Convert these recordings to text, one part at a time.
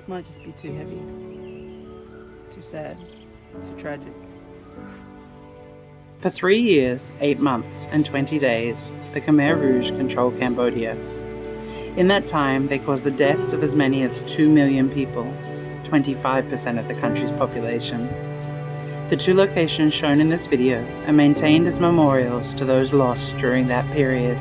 Might just be too heavy, too sad, too tragic. For 3 years, 8 months, and 20 days, the Khmer Rouge controlled Cambodia. In that time, they caused the deaths of as many as 2 million people, 25% of the country's population. The 2 locations shown in this video are maintained as memorials to those lost during that period.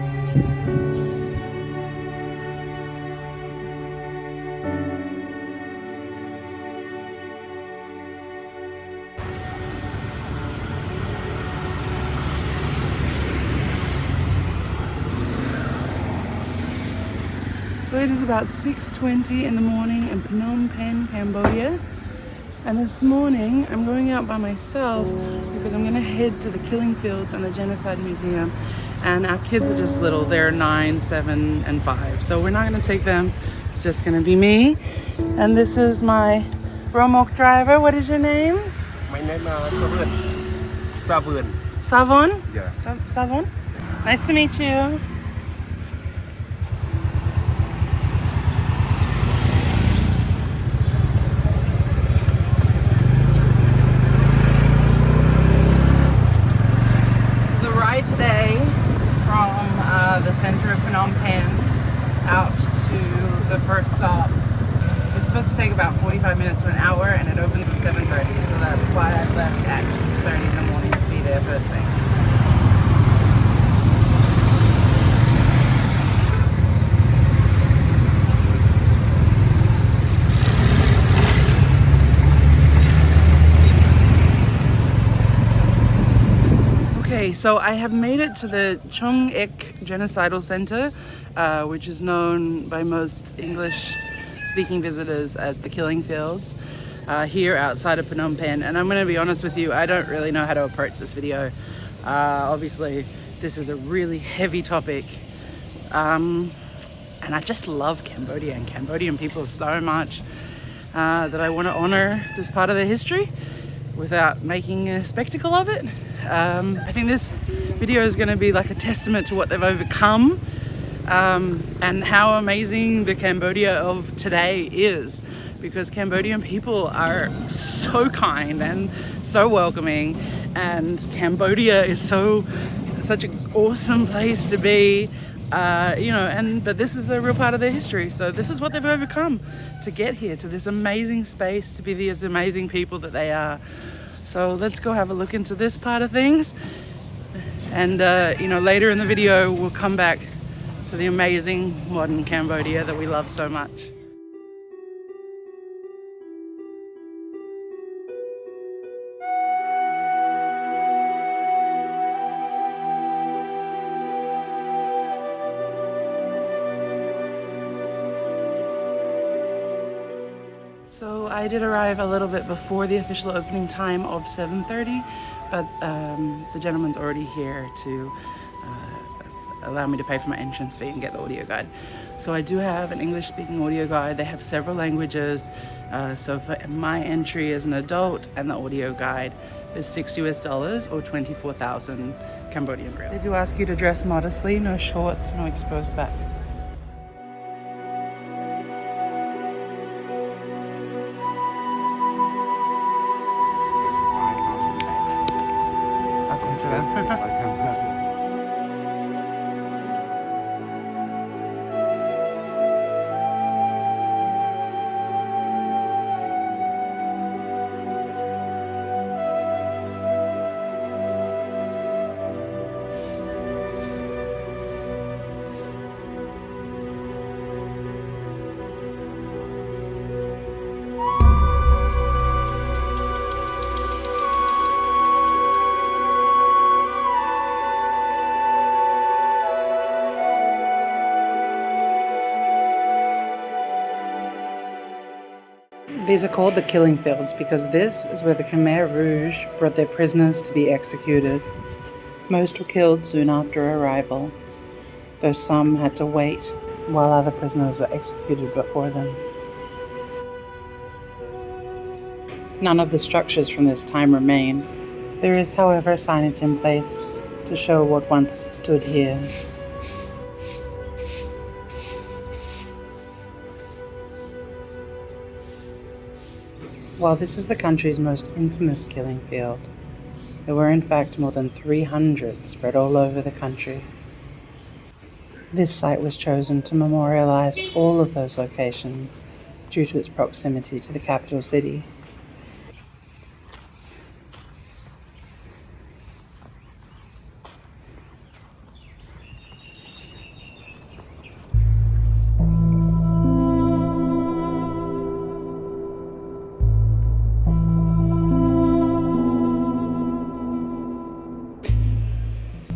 So it is about 6:20 in the morning in Phnom Penh, Cambodia. And this morning I'm going out by myself because I'm going to head to the killing fields and the Genocide Museum. And our kids are just little. They're 9, 7, and 5. So we're not going to take them. It's just going to be me. And this is my Romok driver. What is your name? My name is Savon. Savon? Yeah. Savon? Nice to meet you. Today from the center of Phnom Penh out to the first stop. It's supposed to take about 45 minutes to an hour and it opens at 7:30, so that's why I left at 6:30 in the morning to be there first thing. Okay, so I have made it to the Choeung Genocidal Center, which is known by most English-speaking visitors as the Killing Fields, here outside of Phnom Penh. And I'm going to be honest with you, I don't really know how to approach this video. Obviously, this is a really heavy topic, and I just love Cambodia and Cambodian people so much that I want to honor this part of their history without making a spectacle of it. I think this video is going to be like a testament to what they've overcome and how amazing the Cambodia of today is, because Cambodian people are so kind and so welcoming, and Cambodia is such an awesome place to be, but this is a real part of their history. So this is what they've overcome to get here, to this amazing space, to be these amazing people that they are. So let's go have a look into this part of things. And, later in the video, we'll come back to the amazing modern Cambodia that we love so much. So I did arrive a little bit before the official opening time of 7:30, but the gentleman's already here to allow me to pay for my entrance fee and get the audio guide. So I do have an English-speaking audio guide. They have several languages. So for my entry as an adult and the audio guide is $6 or 24,000 Cambodian real. They do ask you to dress modestly, no shorts, no exposed backs. These are called the Killing Fields because this is where the Khmer Rouge brought their prisoners to be executed. Most were killed soon after arrival, though some had to wait while other prisoners were executed before them. None of the structures from this time remain. There is, however, a signage in place to show what once stood here. While this is the country's most infamous killing field, there were in fact more than 300 spread all over the country. This site was chosen to memorialize all of those locations due to its proximity to the capital city.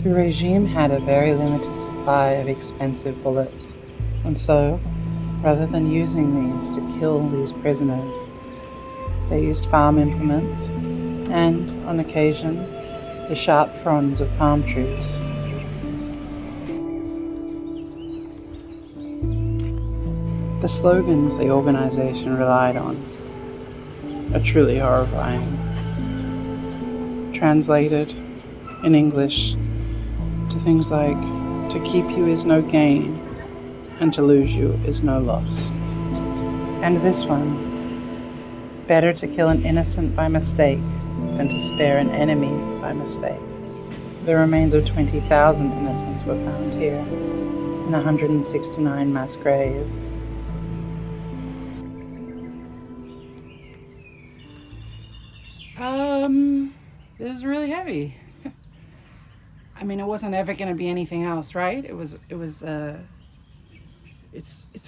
The regime had a very limited supply of expensive bullets, and so, rather than using these to kill these prisoners, they used farm implements and, on occasion, the sharp fronds of palm trees. The slogans the organization relied on are truly horrifying. Translated in English to things like, "To keep you is no gain, and to lose you is no loss." And this one, "Better to kill an innocent by mistake than to spare an enemy by mistake." The remains of 20,000 innocents were found here in 169 mass graves. This is really heavy. I mean, it wasn't ever going to be anything else, right? It's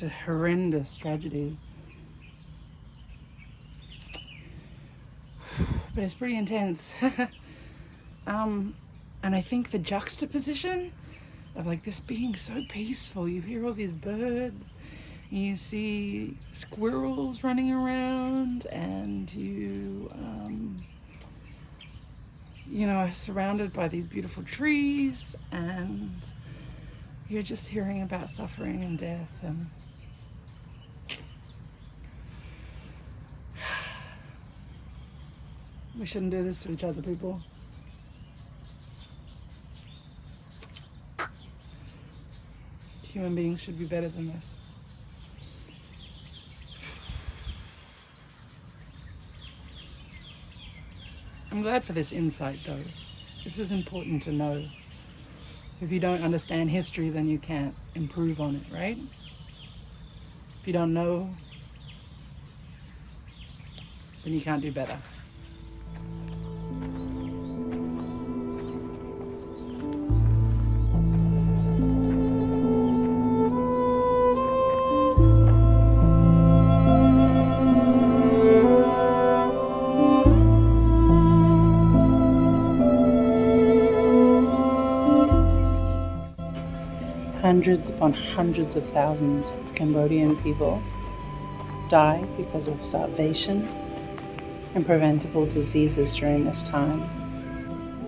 a horrendous tragedy. But it's pretty intense. And I think the juxtaposition of like this being so peaceful, you hear all these birds, you see squirrels running around, and you know, are surrounded by these beautiful trees, and you're just hearing about suffering and death. And we shouldn't do this to each other, people. Human beings should be better than this. I'm glad for this insight, though. This is important to know. If you don't understand history, then you can't improve on it, right? If you don't know, then you can't do better. Hundreds upon hundreds of thousands of Cambodian people died because of starvation and preventable diseases during this time,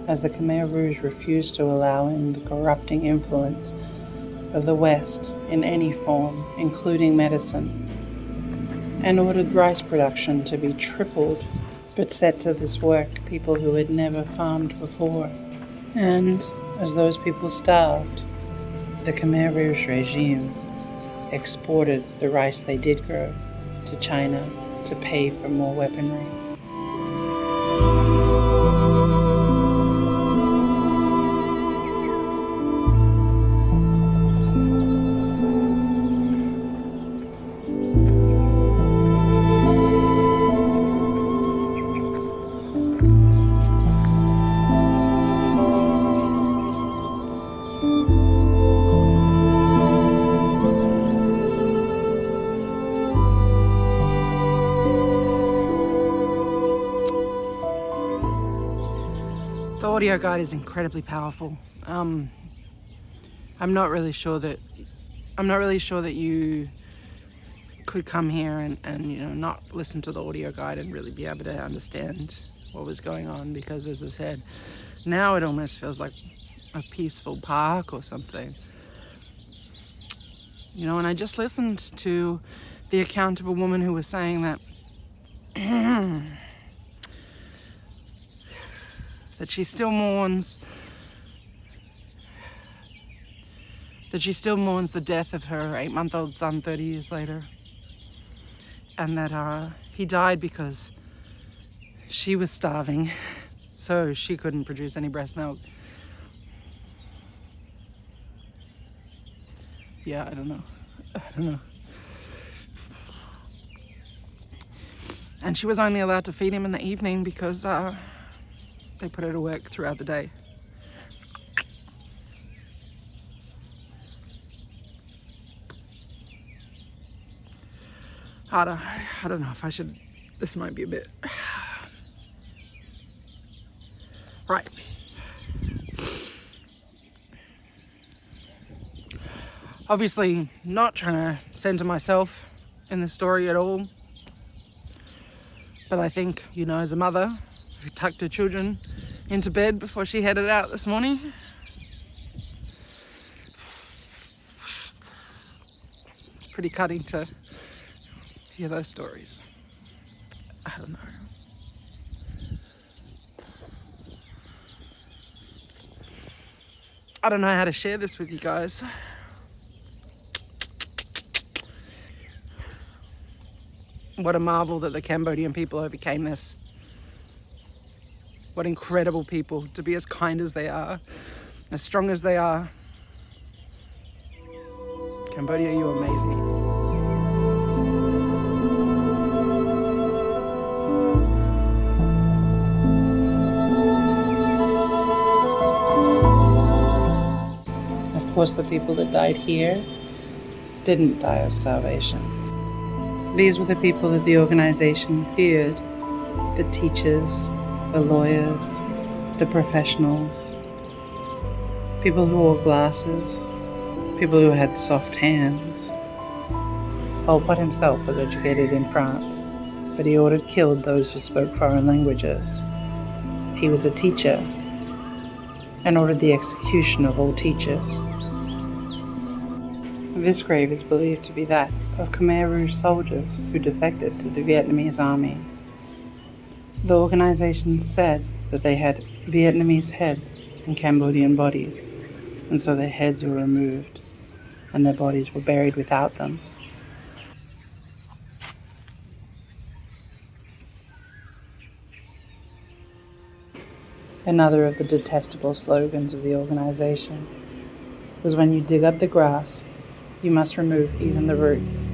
as the Khmer Rouge refused to allow in the corrupting influence of the West in any form, including medicine, and ordered rice production to be tripled, but set to this work people who had never farmed before. And as those people starved, the Khmer Rouge regime exported the rice they did grow to China to pay for more weaponry. The audio guide is incredibly powerful. I'm not really sure that you could come here and you know, not listen to the audio guide and really be able to understand what was going on, because as I said, now it almost feels like a peaceful park or something. You know, and I just listened to the account of a woman who was saying that that she still mourns the death of her 8-month-old son 30 years later, and that he died because she was starving, so she couldn't produce any breast milk. Yeah, I don't know. And she was only allowed to feed him in the evening because they put her to work throughout the day. I don't know if I should, this might be a bit, right. Obviously not trying to center myself in the story at all, but I think, you know, as a mother who tucked her children into bed before she headed out this morning, it's pretty cutting to hear those stories. I don't know. I don't know how to share this with you guys. What a marvel that the Cambodian people overcame this. What incredible people to be as kind as they are, as strong as they are. Cambodia, you amaze me. Of course, the people that died here didn't die of starvation. These were the people that the organization feared: the teachers, the lawyers, the professionals, people who wore glasses, people who had soft hands. Pol Pot himself was educated in France, but he ordered killed those who spoke foreign languages. He was a teacher and ordered the execution of all teachers. This grave is believed to be that of Khmer Rouge soldiers who defected to the Vietnamese army. The organization said that they had Vietnamese heads and Cambodian bodies, and so their heads were removed and their bodies were buried without them. Another of the detestable slogans of the organization was, when you dig up the grass, you must remove even the roots.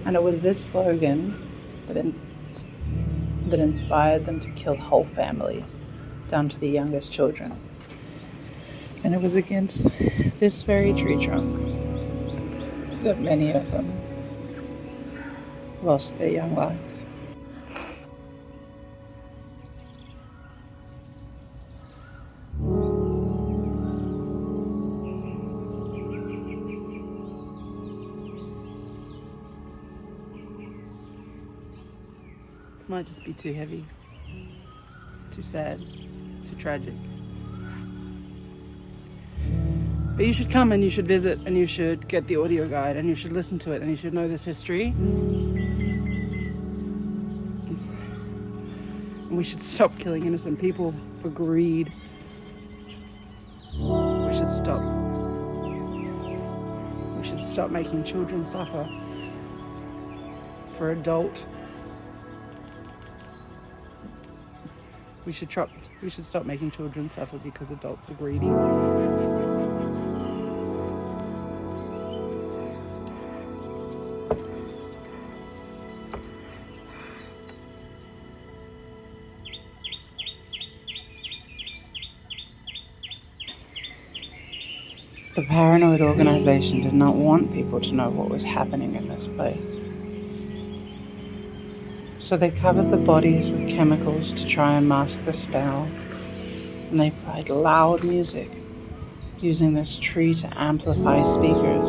And it was this slogan that inspired them to kill whole families, down to the youngest children. And it was against this very tree trunk that many of them lost their young lives. It might just be too heavy, too sad, too tragic. But you should come and you should visit and you should get the audio guide and you should listen to it and you should know this history. And we should stop killing innocent people for greed. We should stop. We should stop making children suffer for adult. We should stop making children suffer because adults are greedy. The paranoid organization did not want people to know what was happening in this place. So they covered the bodies with chemicals to try and mask the smell, and they played loud music using this tree to amplify speakers.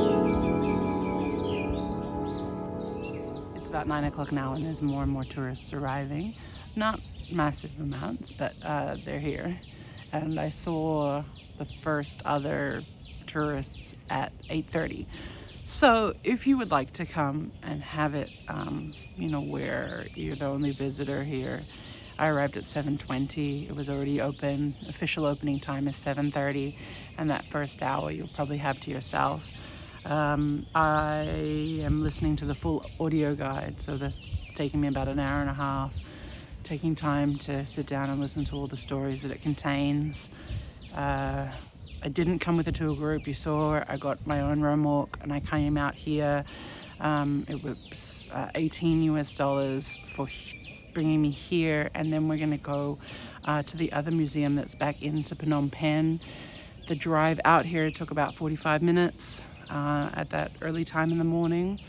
It's about 9 o'clock now and there's more and more tourists arriving. Not massive amounts, but they're here. And I saw the first other tourists at 8:30. So if you would like to come and have it, where you're the only visitor here, I arrived at 7:20. It was already open. Official opening time is 7:30, and that first hour you'll probably have to yourself. I am listening to the full audio guide, so that's taking me about an hour and a half. taking time to sit down and listen to all the stories that it contains. I didn't come with a tour group. You saw I got my own remorque and I came out here. It was $18 US for bringing me here, and then we're going to go to the other museum that's back into Phnom Penh. The drive out here took about 45 minutes at that early time in the morning.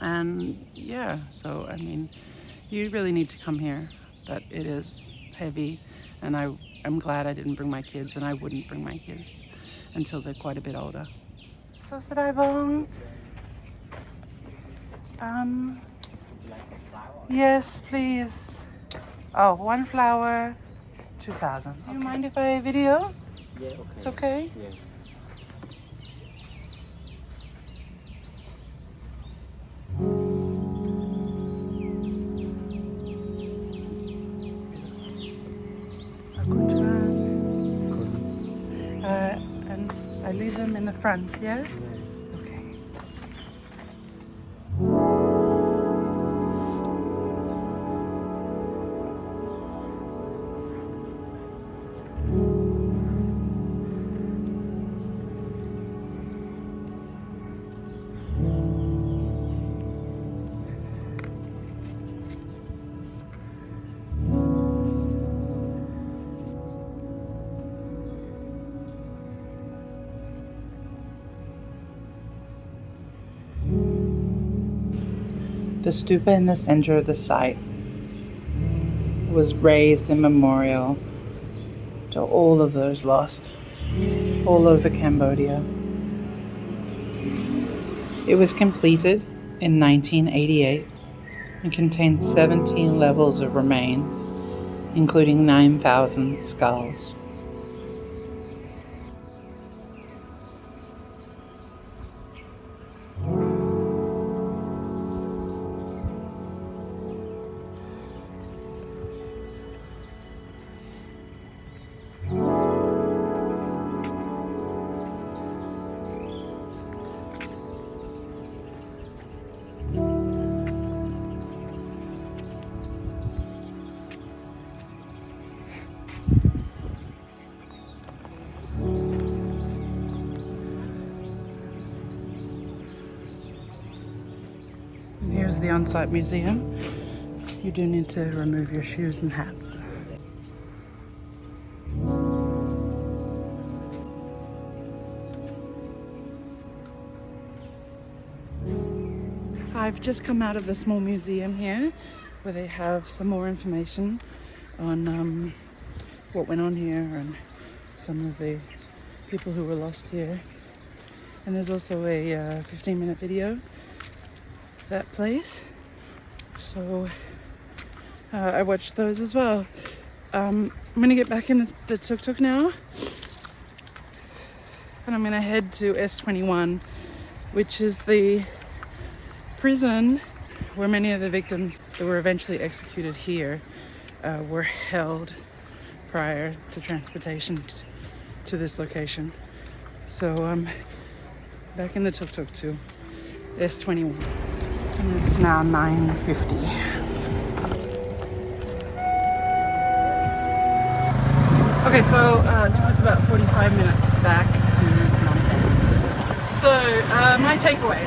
And yeah, so I mean, you really need to come here, but it is heavy, and I'm glad I didn't bring my kids, and I wouldn't bring my kids until they're quite a bit older. So Sadai yes, please. Oh, 1 flower, 2,000. Do you mind if I video? Yeah, okay. It's okay? Yeah. And I leave them in the front, yes? Okay. The stupa in the center of the site was raised in memorial to all of those lost all over Cambodia. It was completed in 1988 and contains 17 levels of remains, including 9,000 skulls. Here's the on-site museum. You do need to remove your shoes and hats. I've just come out of the small museum here where they have some more information on what went on here and some of the people who were lost here. And there's also a 15-minute video of that place. So I watched those as well. I'm gonna get back in the tuk-tuk now. And I'm gonna head to S21, which is the prison where many of the victims that were eventually executed here were held prior to transportation to this location. So I'm back in the tuk-tuk to S21. And it's now 9:50. Okay, so it's about 45 minutes back to Phnom Penh. So my takeaway.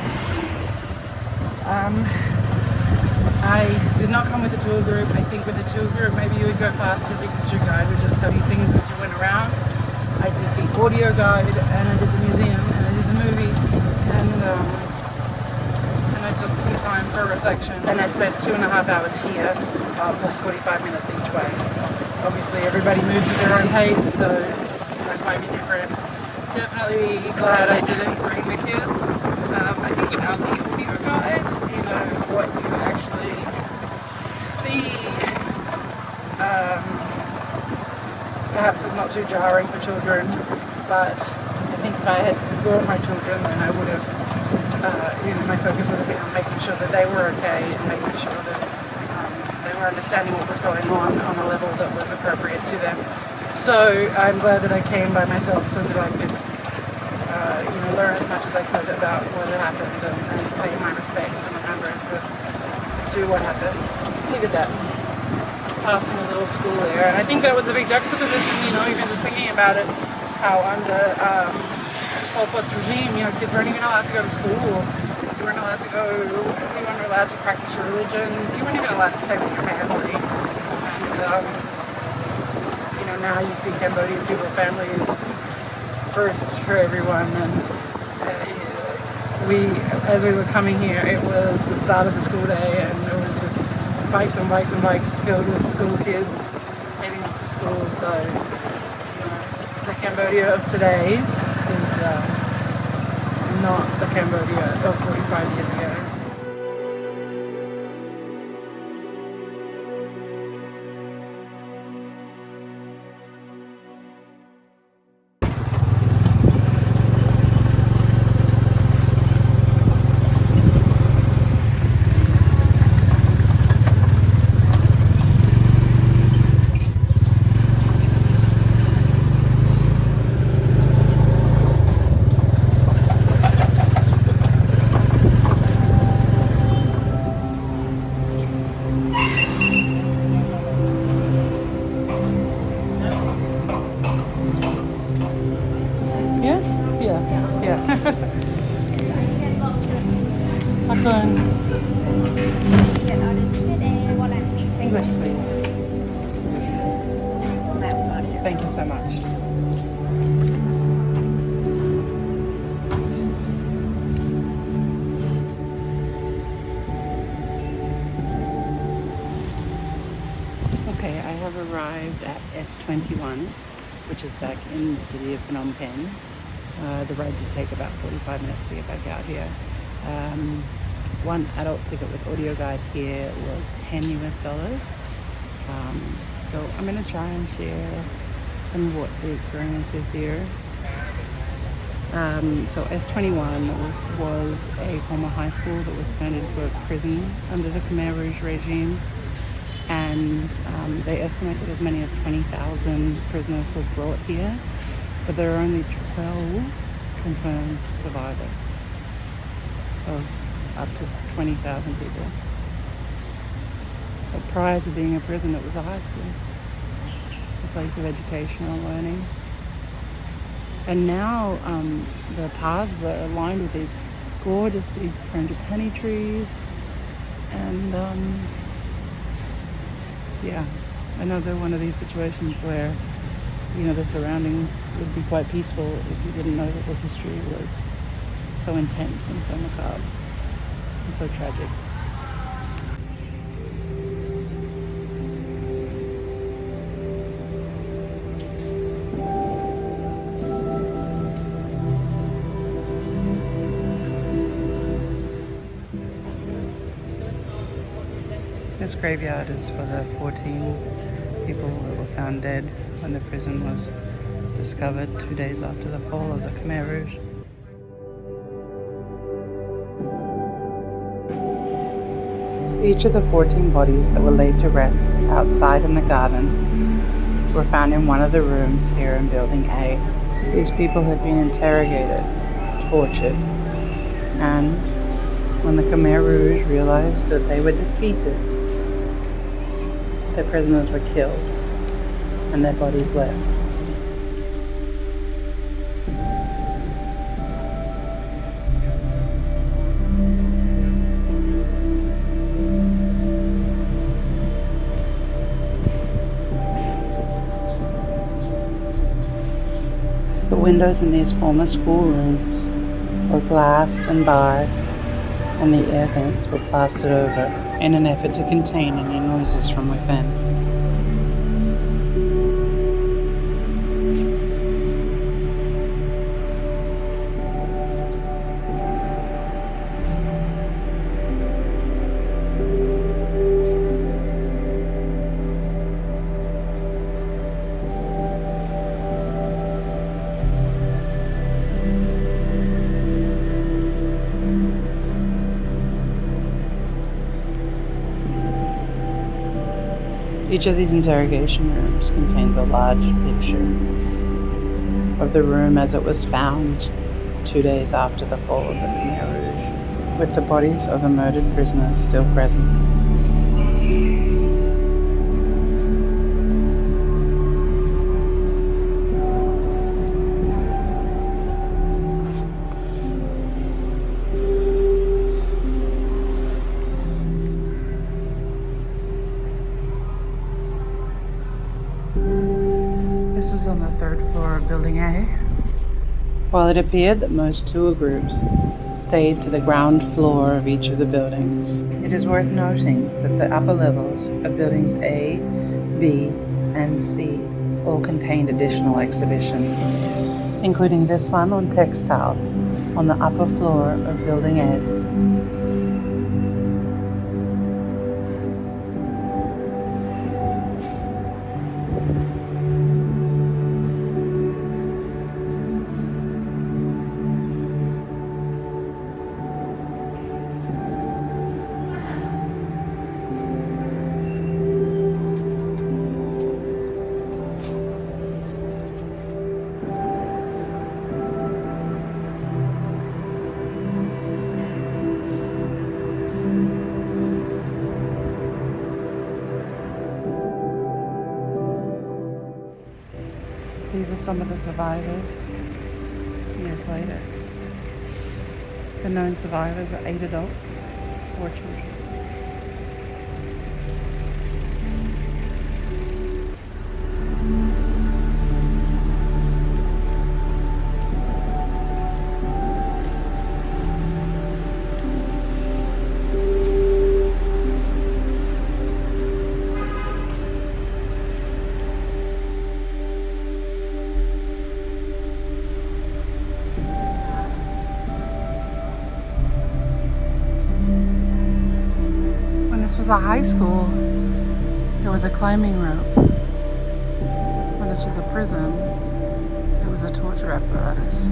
I did not come with a tour group. I think with a tour group maybe you would go faster because your guide would just tell you things as you went around. I did the audio guide and I did the museum and I did the movie and I took some time for reflection and I spent 2.5 hours here plus 45 minutes each way. Obviously everybody moves at their own pace, so those might be different. Definitely glad I didn't bring the kids. I think without the audio guide, you know, what you actually see perhaps is not too jarring for children, but I think if I had brought my children then I would have, you know, my focus would have been on making sure that they were okay and making sure that they were understanding what was going on a level that was appropriate to them. So I'm glad that I came by myself so that I could you know, learn as much as I could about what had happened and pay my respects and remembrances to what happened. Look at that. Passing a little school there. And I think that was a big juxtaposition, you know, even just thinking about it, how under Pol Pot's regime, you know, kids weren't even allowed to go to school. You weren't allowed to you weren't allowed to practice your religion. You weren't even allowed to stay with your family. And, you know, now you see Cambodian people, families first for everyone. And as we were coming here, it was the start of the school day, and it was just bikes and bikes and bikes filled with school kids heading off to school. So, you know, the Cambodia of today is not the Cambodia of 45 years ago. English, please. Thank you so much. Okay, I have arrived at S21, which is back in the city of Phnom Penh. The ride did take about 45 minutes to get back out here. One adult ticket with audio guide here was $10 US. So I'm going to try and share some of what the experience is here. So S21 was a former high school that was turned into a prison under the Khmer Rouge regime. And they estimate that as many as 20,000 prisoners were brought here, but there are only 12 confirmed survivors of up to 20,000 people. But prior to being a prison, it was a high school, a place of educational learning. And now the paths are lined with these gorgeous big frangipani trees. And yeah, another one of these situations where, you know, the surroundings would be quite peaceful if you didn't know that the history was so intense and so macabre and so tragic. This graveyard is for the 14 people that were found dead when the prison was discovered 2 days after the fall of the Khmer Rouge. Each of the 14 bodies that were laid to rest outside in the garden were found in one of the rooms here in Building A. These people had been interrogated, tortured, and when the Khmer Rouge realized that they were defeated, their prisoners were killed and their bodies left. The windows in these former schoolrooms were glassed and barred, and the air vents were plastered over in an effort to contain any noises from within. Each of these interrogation rooms contains a large picture of the room as it was found 2 days after the fall of the Khmer Rouge, with the bodies of the murdered prisoners still present. This is on the third floor of Building A. While it appeared that most tour groups stayed to the ground floor of each of the buildings, it is worth noting that the upper levels of buildings A, B, and C all contained additional exhibitions, including this one on textiles on the upper floor of Building A. These are some of the survivors years later. The known survivors are 8 adults, 4 children. This was a high school. There was a climbing rope. When this was a prison, it was a torture apparatus.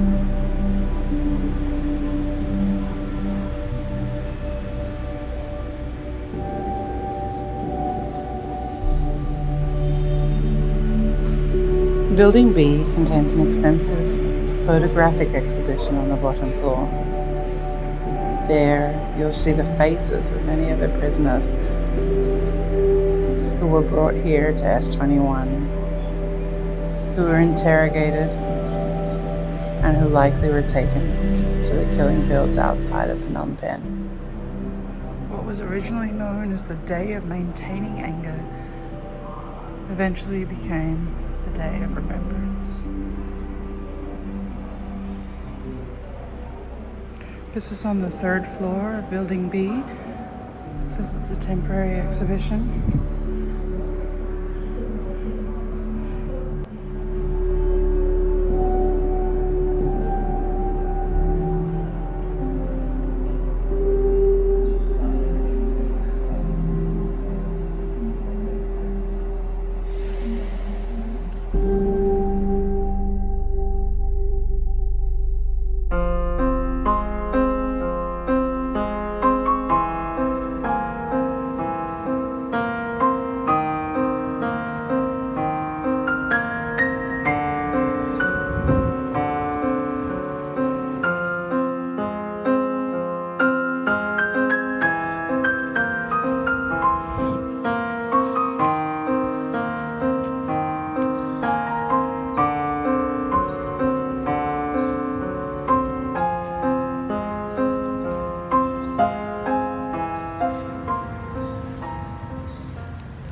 Building B contains an extensive photographic exhibition on the bottom floor. There, you'll see the faces of many of the prisoners who were brought here to S21, who were interrogated, and who likely were taken to the killing fields outside of Phnom Penh. What was originally known as the Day of Maintaining Anger eventually became the Day of Remembrance. This is on the third floor of Building B. It says it's a temporary exhibition.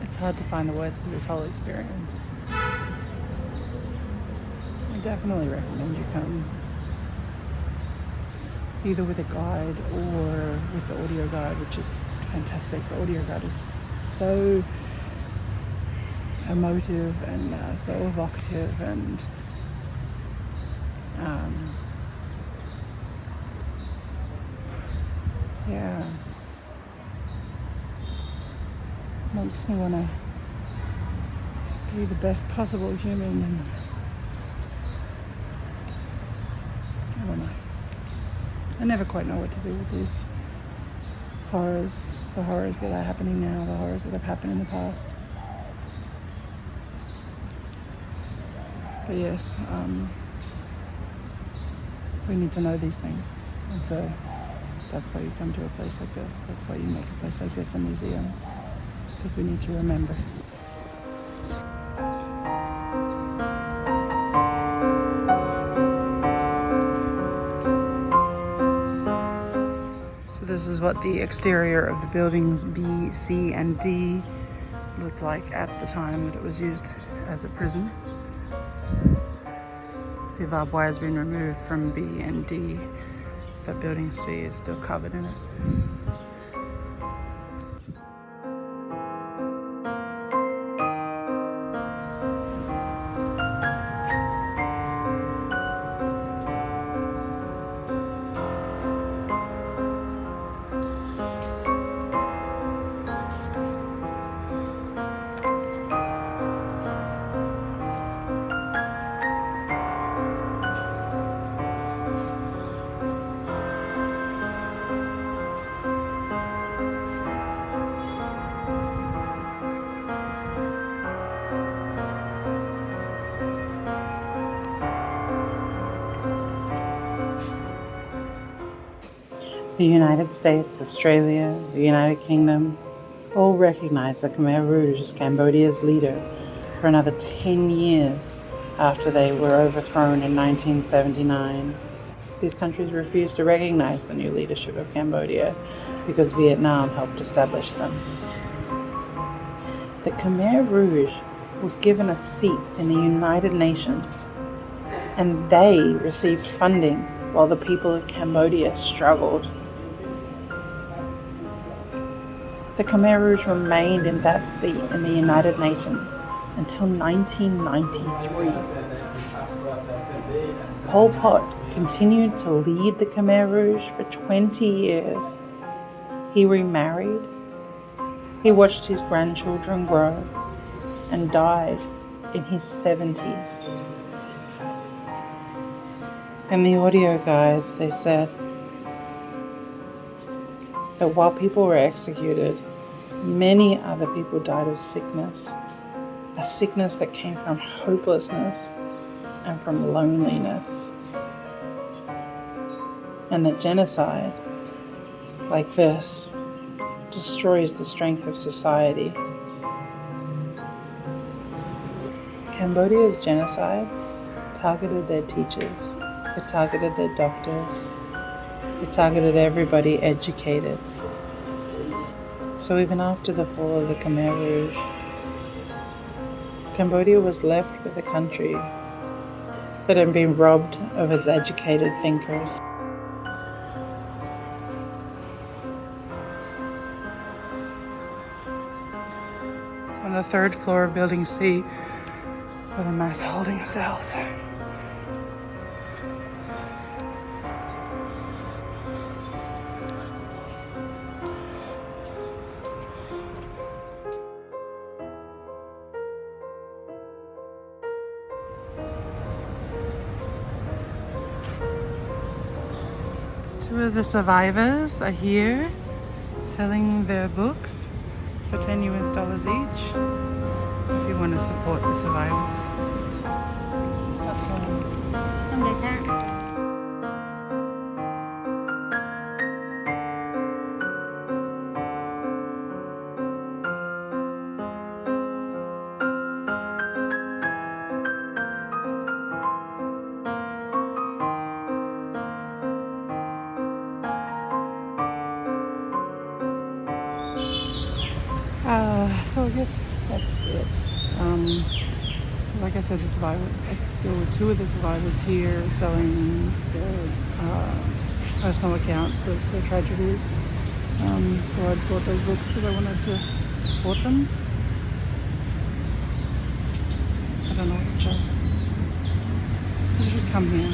It's hard to find the words for this whole experience. I definitely recommend you come either with a guide or with the audio guide, which is fantastic. The audio guide is so emotive and so evocative and yeah, makes me want to be the best possible human. And I don't know. I never quite know what to do with these horrors, the horrors that are happening now, the horrors that have happened in the past. But yes, we need to know these things. And so that's why you come to a place like this. That's why you make a place like this a museum. because we need to remember. So this is what the exterior of the buildings B, C, and D looked like at the time that it was used as a prison. The barbed wire has been removed from B and D, but building C is still covered in it. The United States, Australia, the United Kingdom all recognized the Khmer Rouge as Cambodia's leader for another 10 years after they were overthrown in 1979. These countries refused to recognize the new leadership of Cambodia because Vietnam helped establish them. The Khmer Rouge were given a seat in the United Nations, and they received funding while the people of Cambodia struggled. The Khmer Rouge remained in that seat in the United Nations until 1993. Pol Pot continued to lead the Khmer Rouge for 20 years. He remarried, he watched his grandchildren grow, and died in his 70s. In the audio guides, they said that while people were executed, many other people died of sickness, a sickness that came from hopelessness and from loneliness. And that genocide, like this, destroys the strength of society. Cambodia's genocide targeted their teachers, it targeted their doctors, it targeted everybody educated. So even after the fall of the Khmer Rouge, Cambodia was left with a country that had been robbed of its educated thinkers. On the third floor of Building C were the mass holding cells. Two of the survivors are here selling their books for $10 each if you want to support the survivors. So I guess that's it. Like I said, the survivors, there were two of the survivors here selling their personal accounts of their tragedies. So I bought those books because I wanted to support them. I don't know what to say. You should come here.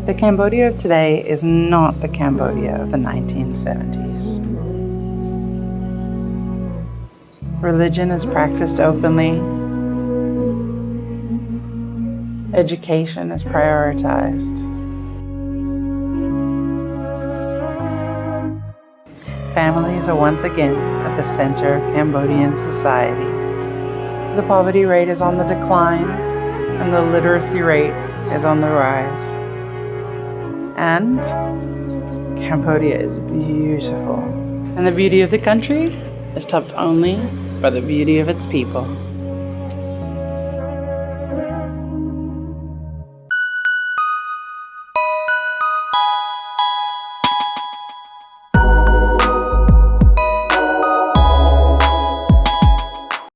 The Cambodia of today is not the Cambodia of the 1970s. Religion is practiced openly. Education is prioritized. families are once again at the center of Cambodian society. The poverty rate is on the decline, and the literacy rate is on the rise. And Cambodia is beautiful. And the beauty of the country is topped only by the beauty of its people.